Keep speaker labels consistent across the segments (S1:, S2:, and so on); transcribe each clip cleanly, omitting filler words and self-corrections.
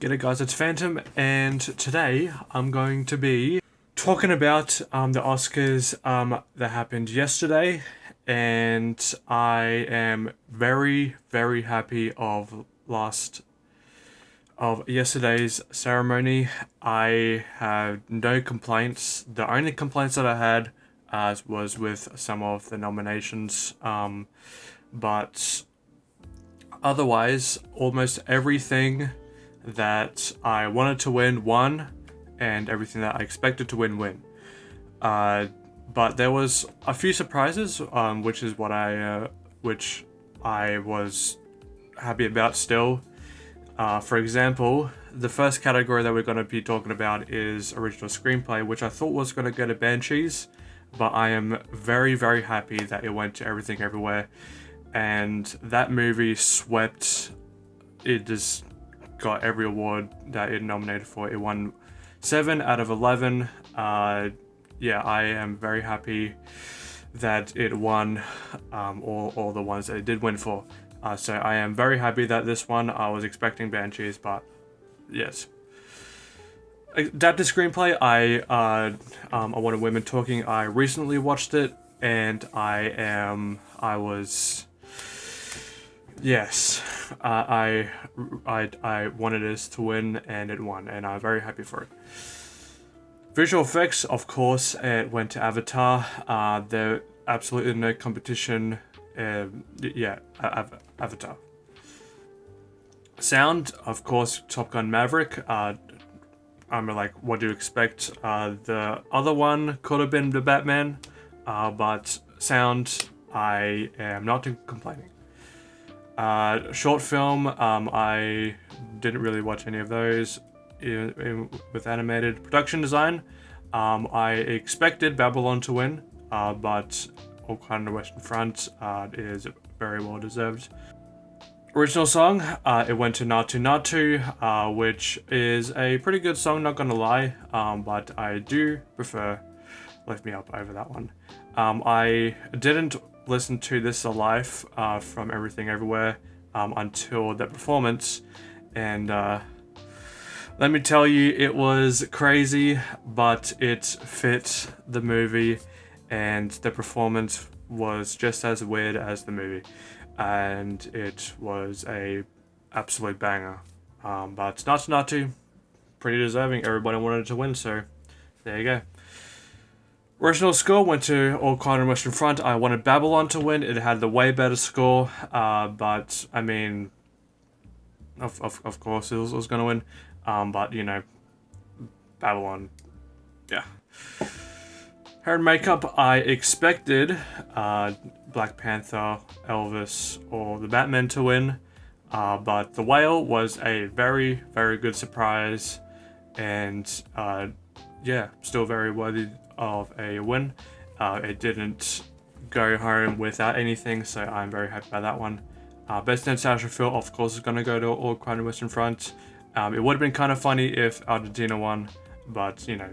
S1: G'day guys, it's Phantom, and today I'm going to be talking about the Oscars that happened yesterday, and I am very, very happy of yesterday's ceremony. I had no complaints. The only complaints that I had was with some of the nominations, but otherwise, almost everything that I wanted to win won, and everything that I expected to win. But there was a few surprises, which I was happy about still. For example, the first category that we're going to be talking about is original screenplay, which I thought was going to go to Banshees, but I am very, very happy that it went to Everything Everywhere, and that movie swept. It just got every award that it nominated for. It won 7 out of 11. Yeah, I am very happy that it won all the ones that it did win for. So I am very happy that this one, I was expecting Banshees, but yes. Adapted screenplay, I Wanted Women Talking. I recently watched it, and yes, I wanted this to win, and it won, and I'm very happy for it. Visual effects, of course, it went to Avatar. There absolutely no competition. Avatar. Sound, of course, Top Gun Maverick. I'm like, what do you expect? The other one could have been the Batman, but sound, I am not complaining. Short film, I didn't really watch any of those with animated. Production design, I expected Babylon to win, but All Quiet on the Western Front is very well deserved. Original song, it went to Natu Natu, which is a pretty good song, not gonna lie, but I do prefer Lift Me Up over that one. I didn't listen to This Alive from Everything Everywhere until the performance, and let me tell you, it was crazy, but it fit the movie, and the performance was just as weird as the movie, and it was a absolute banger. But Natu Natu, pretty deserving. Everybody wanted to win, so there you go. Original score went to All Quiet on the Western Front. I wanted Babylon to win. It had the way better score, but I mean, of course it was going to win. But you know, Babylon, yeah. Hair and makeup, I expected Black Panther, Elvis, or the Batman to win, but The Whale was a very, very good surprise, and yeah, still very worthy of a win. It didn't go home without anything, so I'm very happy about that one. Best International Film, of course, is going to go to All Quiet on the Western Front. It would have been kind of funny if Argentina won, but you know,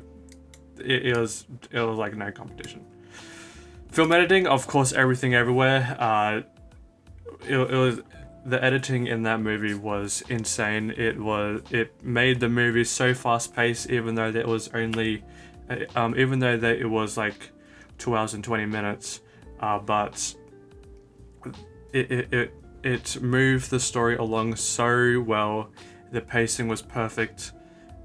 S1: it was like no competition. Film editing, of course, Everything Everywhere. It was, the editing in that movie was insane. It made the movie so fast paced, even though it was only, it was like 2 hours and 20 minutes, but it moved the story along so well. The pacing was perfect,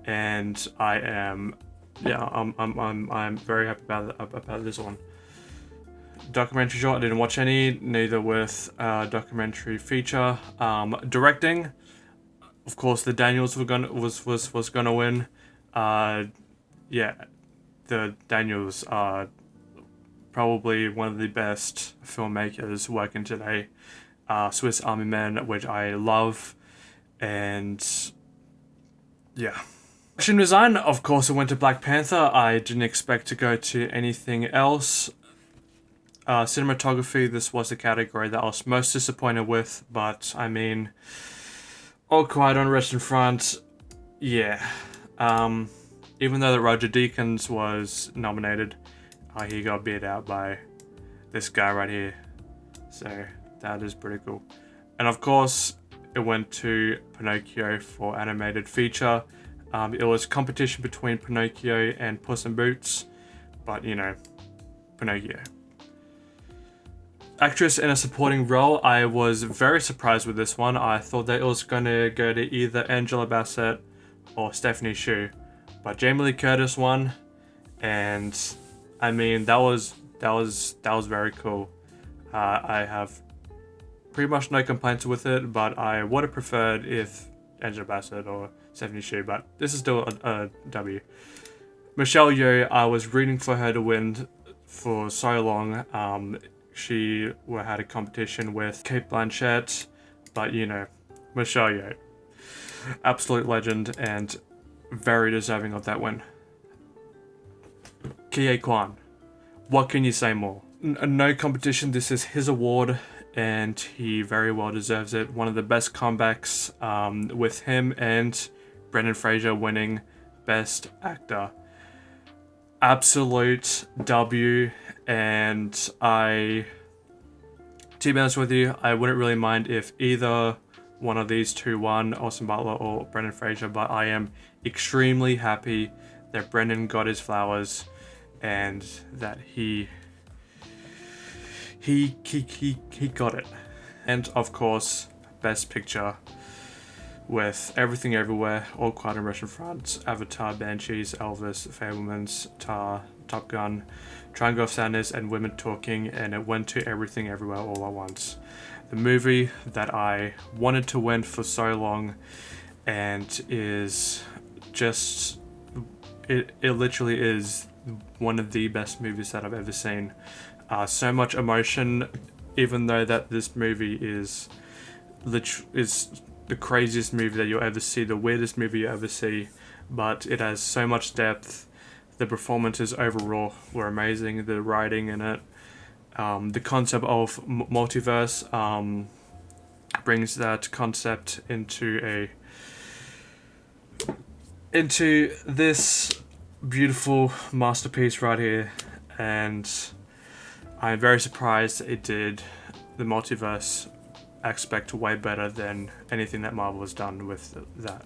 S1: and I'm very happy about this one. Documentary short, I didn't watch any, neither with documentary feature. Directing, of course, the Daniels was gonna win. Yeah, the Daniels are probably one of the best filmmakers working today. Swiss Army Man, which I love, and yeah. Production design, of course, it went to Black Panther. I didn't expect to go to anything else. Cinematography, this was the category that I was most disappointed with, but I mean, All Quiet on the Western Front, yeah. Even though that Roger Deakins was nominated, he got beat out by this guy right here. So that is pretty cool. And of course, it went to Pinocchio for animated feature. It was competition between Pinocchio and Puss in Boots, but you know, Pinocchio. Actress in a supporting role, I was very surprised with this one. I thought that it was going to go to either Angela Bassett or Stephanie Hsu, but Jamie Lee Curtis won, and I mean that was very cool. I have pretty much no complaints with it, but I would have preferred if Angela Bassett or Stephanie Hsu, but this is still a W. Michelle Yeoh, I was rooting for her to win for so long. She had a competition with Cate Blanchett, but you know, Michelle Yeoh, absolute legend and very deserving of that win. Kie Kwan, what can you say more? No competition, this is his award and he very well deserves it. One of the best comebacks with him and Brendan Fraser winning Best Actor. Absolute W, and to be honest with you, I wouldn't really mind if either one of these two won, Austin Butler or Brendan Fraser, but I am extremely happy that Brendan got his flowers and that he got it. And of course, Best Picture with Everything Everywhere, All Quiet on Russian France, Avatar, Banshees, Elvis, Fabelmans, Tar, Top Gun, Triangle of Sadness, and Women Talking, and it went to Everything Everywhere all at once. The movie that I wanted to win for so long, and is just, it literally is one of the best movies that I've ever seen. So much emotion, even though that this movie is the craziest movie that you'll ever see, the weirdest movie you ever see, but it has so much depth. The performances overall were amazing. The writing in it, the concept of multiverse brings that concept into this beautiful masterpiece right here, and I'm very surprised it did the multiverse aspect way better than anything that Marvel has done with that.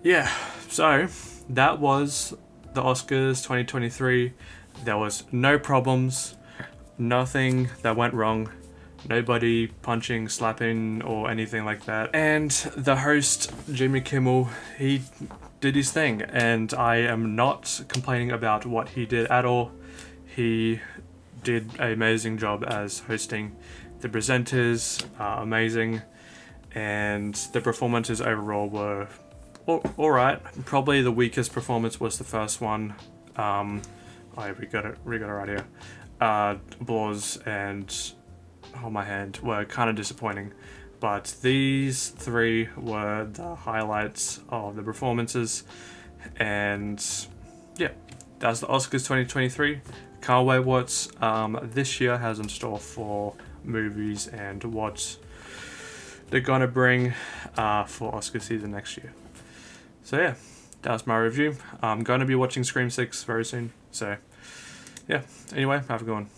S1: Yeah, so that was the Oscars 2023. There was no problems, nothing that went wrong, nobody punching, slapping, or anything like that. And the host, Jimmy Kimmel, he did his thing, and I am not complaining about what he did at all. He did an amazing job as hosting. The presenters are amazing, and the performances overall were alright. Probably the weakest performance was the first one. We got it right here. Applause and Hold My Hand were kind of disappointing, but these three were the highlights of the performances, and yeah, that's the Oscars 2023. Can't wait what this year has in store for movies and what they're gonna bring for Oscar season next year. So yeah, that's my review. I'm gonna be watching Scream 6 very soon. So yeah, anyway, have a good one.